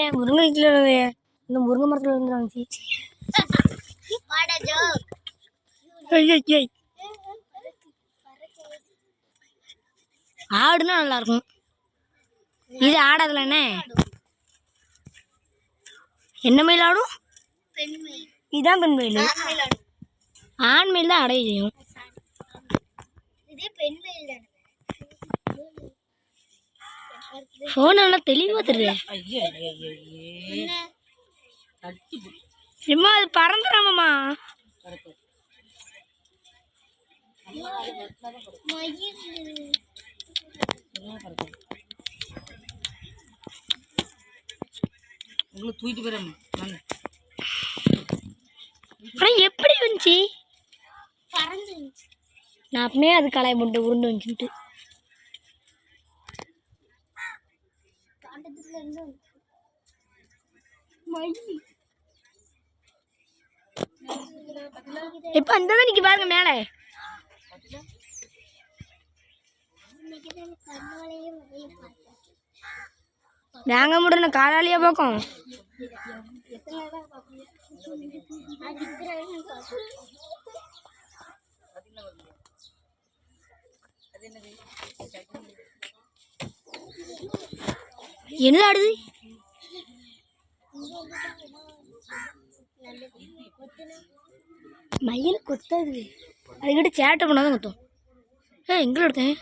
ஏன் முருங்கை இந்த முருங்கை மரத்தில் இருந்து வந்துச்சு. ஆடுனா நல்லா இருக்கும். இது ஆடாதுல என்ன மயில் ஆடும்? இதுதான் பெண் மயில். ஆண் மயில் தான் அடைய செய்யும். போன் நல்லா தெளிவா தெரியுது. சும்மா அது பறந்துடாமம்மா. தூக்கிட்டு போறேன். எப்படி வந்துச்சு? நான் அப்பமே அது களைய போட்டு உருண்டு வந்துச்சுட்டு. இப்ப அந்த நிக்க பாருங்க மேல. நாங்க முடின காலாலியா போக்கும். என்ன ஆடுது? மயில் கொத்தாது. அதுக்கிட்ட சேட்டை பண்ணாதான் கொத்தும். எங்களை எடுத்தேன்.